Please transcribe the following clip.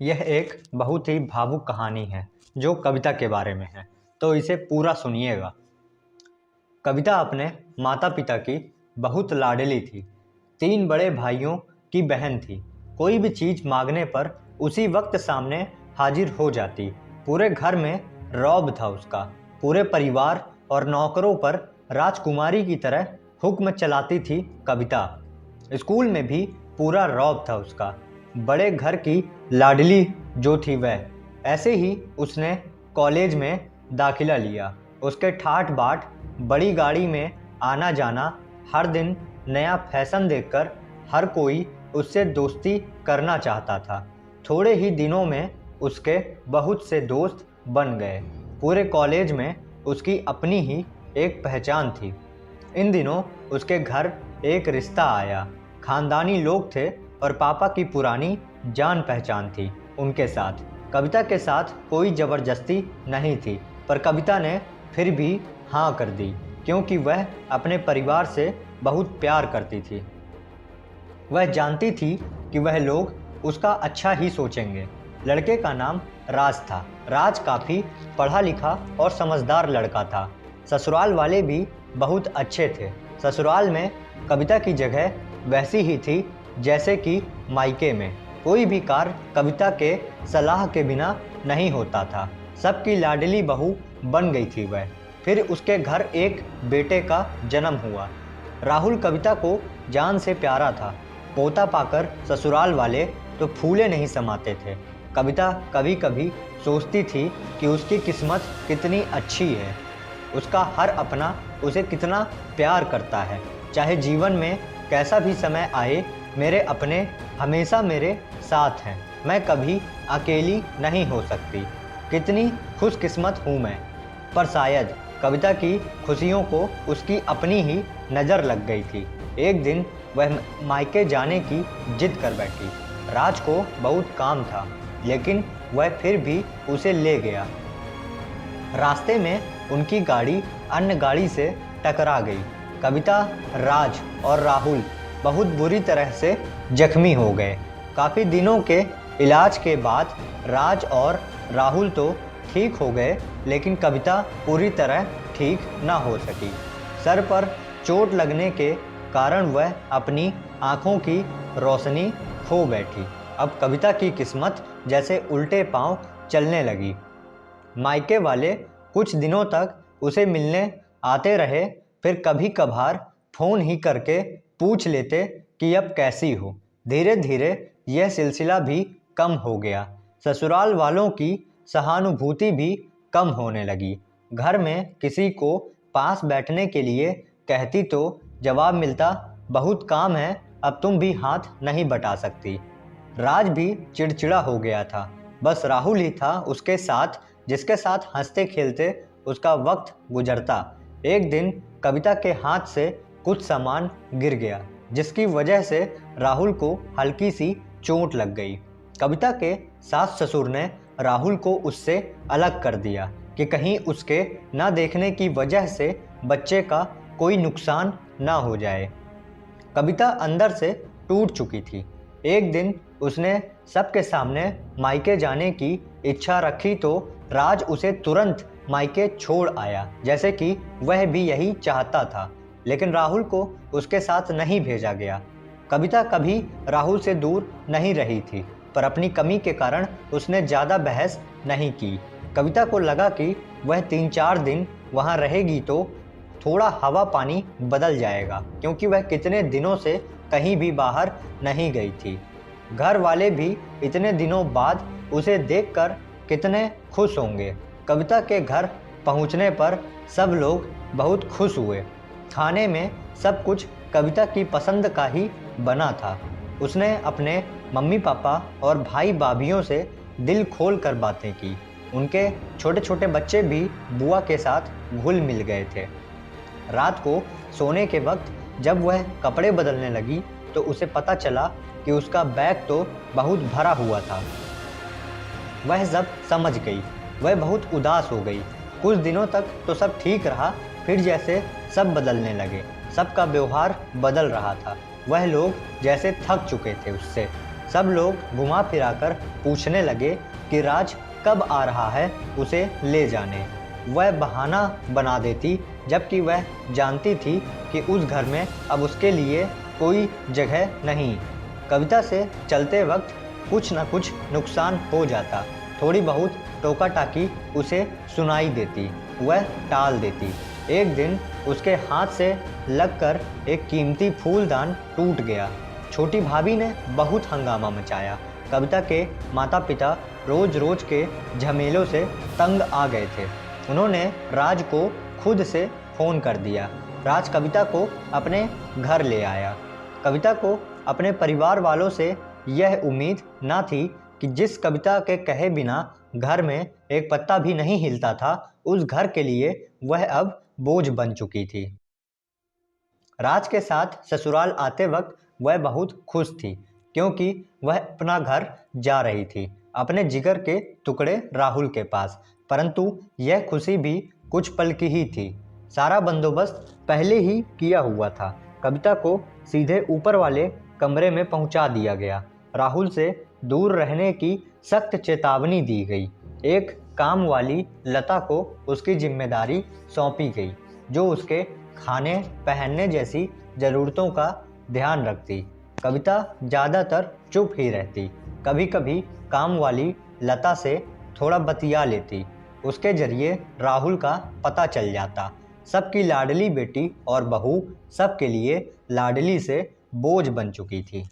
यह एक बहुत ही भावुक कहानी है जो कविता के बारे में है, तो इसे पूरा सुनिएगा। कविता अपने माता पिता की बहुत लाडली थी। 3 बड़े भाइयों की बहन थी। कोई भी चीज़ मांगने पर उसी वक्त सामने हाजिर हो जाती। पूरे घर में रौब था उसका। पूरे परिवार और नौकरों पर राजकुमारी की तरह हुक्म चलाती थी कविता। स्कूल में भी पूरा रौब था उसका। बड़े घर की लाडली जो थी वह। ऐसे ही उसने कॉलेज में दाखिला लिया। उसके ठाठ बाट, बड़ी गाड़ी में आना जाना, हर दिन नया फैशन देखकर हर कोई उससे दोस्ती करना चाहता था। थोड़े ही दिनों में उसके बहुत से दोस्त बन गए। पूरे कॉलेज में उसकी अपनी ही एक पहचान थी। इन दिनों उसके घर एक रिश्ता आया। खानदानी लोग थे और पापा की पुरानी जान पहचान थी उनके साथ। कविता के साथ कोई ज़बरदस्ती नहीं थी, पर कविता ने फिर भी हाँ कर दी, क्योंकि वह अपने परिवार से बहुत प्यार करती थी। वह जानती थी कि वह लोग उसका अच्छा ही सोचेंगे। लड़के का नाम राज था। राज काफ़ी पढ़ा लिखा और समझदार लड़का था। ससुराल वाले भी बहुत अच्छे थे। ससुराल में कविता की जगह वैसी ही थी जैसे कि मायके में। कोई भी कार्य कविता के सलाह के बिना नहीं होता था। सबकी लाडली बहू बन गई थी वह। फिर उसके घर एक बेटे का जन्म हुआ। राहुल कविता को जान से प्यारा था। पोता पाकर ससुराल वाले तो फूले नहीं समाते थे। कविता कभी कभी सोचती थी कि उसकी किस्मत कितनी अच्छी है। उसका हर अपना उसे कितना प्यार करता है। चाहे जीवन में कैसा भी समय आए, मेरे अपने हमेशा मेरे साथ हैं। मैं कभी अकेली नहीं हो सकती। कितनी खुशकिस्मत हूँ मैं। पर शायद कविता की खुशियों को उसकी अपनी ही नज़र लग गई थी। एक दिन वह मायके जाने की जिद कर बैठी। राज को बहुत काम था, लेकिन वह फिर भी उसे ले गया। रास्ते में उनकी गाड़ी अन्य गाड़ी से टकरा गई। कविता, राज और राहुल बहुत बुरी तरह से जख्मी हो गए। काफ़ी दिनों के इलाज के बाद राज और राहुल तो ठीक हो गए, लेकिन कविता पूरी तरह ठीक ना हो सकी। सर पर चोट लगने के कारण वह अपनी आँखों की रोशनी खो बैठी। अब कविता की किस्मत जैसे उल्टे पांव चलने लगी। मायके वाले कुछ दिनों तक उसे मिलने आते रहे, फिर कभी कभार फ़ोन ही करके पूछ लेते कि अब कैसी हो। धीरे धीरे यह सिलसिला भी कम हो गया। ससुराल वालों की सहानुभूति भी कम होने लगी। घर में किसी को पास बैठने के लिए कहती तो जवाब मिलता, बहुत काम है, अब तुम भी हाथ नहीं बटा सकती। राज भी चिड़चिड़ा हो गया था। बस राहुल ही था उसके साथ, जिसके साथ हंसते खेलते उसका वक्त गुजरता। एक दिन कविता के हाथ से कुछ सामान गिर गया, जिसकी वजह से राहुल को हल्की सी चोट लग गई। कविता के सास ससुर ने राहुल को उससे अलग कर दिया कि कहीं उसके न देखने की वजह से बच्चे का कोई नुकसान ना हो जाए। कविता अंदर से टूट चुकी थी। एक दिन उसने सबके सामने मायके जाने की इच्छा रखी तो राज उसे तुरंत मायके छोड़ आया, जैसे कि वह भी यही चाहता था। लेकिन राहुल को उसके साथ नहीं भेजा गया। कविता कभी राहुल से दूर नहीं रही थी, पर अपनी कमी के कारण उसने ज़्यादा बहस नहीं की। कविता को लगा कि वह 3-4 दिन वहाँ रहेगी तो थोड़ा हवा पानी बदल जाएगा, क्योंकि वह कितने दिनों से कहीं भी बाहर नहीं गई थी। घर वाले भी इतने दिनों बाद उसे देखकर कितने खुश होंगे। कविता के घर पहुंचने पर सब लोग बहुत खुश हुए। खाने में सब कुछ कविता की पसंद का ही बना था। उसने अपने मम्मी पापा और भाई भाभियों से दिल खोल कर बातें की। उनके छोटे छोटे बच्चे भी बुआ के साथ घुल मिल गए थे। रात को सोने के वक्त जब वह कपड़े बदलने लगी तो उसे पता चला कि उसका बैग तो बहुत भरा हुआ था। वह सब समझ गई। वह बहुत उदास हो गई। कुछ दिनों तक तो सब ठीक रहा, फिर जैसे सब बदलने लगे। सबका व्यवहार बदल रहा था। वह लोग जैसे थक चुके थे उससे। सब लोग घुमा फिराकर पूछने लगे कि राज कब आ रहा है उसे ले जाने। वह बहाना बना देती, जबकि वह जानती थी कि उस घर में अब उसके लिए कोई जगह नहीं। कविता से चलते वक्त कुछ न कुछ नुकसान हो जाता, थोड़ी बहुत टोका टाकी उसे सुनाई देती, वह टाल देती। एक दिन उसके हाथ से लगकर एक कीमती फूलदान टूट गया। छोटी भाभी ने बहुत हंगामा मचाया। कविता के माता पिता रोज रोज के झमेलों से तंग आ गए थे। उन्होंने राज को खुद से फ़ोन कर दिया। राज कविता को अपने घर ले आया। कविता को अपने परिवार वालों से यह उम्मीद न थी कि जिस कविता के कहे बिना घर में एक पत्ता भी नहीं हिलता था, उस घर के लिए वह अब बोझ बन चुकी थी। राज के साथ ससुराल आते वक्त वह बहुत खुश थी, क्योंकि वह अपना घर जा रही थी, अपने जिगर के टुकड़े राहुल के पास। परंतु यह खुशी भी कुछ पल की ही थी। सारा बंदोबस्त पहले ही किया हुआ था। कविता को सीधे ऊपर वाले कमरे में पहुंचा दिया गया। राहुल से दूर रहने की सख्त चेतावनी दी गई। एक काम वाली लता को उसकी जिम्मेदारी सौंपी गई, जो उसके खाने पहनने जैसी ज़रूरतों का ध्यान रखती। कविता ज़्यादातर चुप ही रहती। कभी कभी काम वाली लता से थोड़ा बतिया लेती। उसके जरिए राहुल का पता चल जाता। सबकी लाडली बेटी और बहू सबके लिए लाडली से बोझ बन चुकी थी।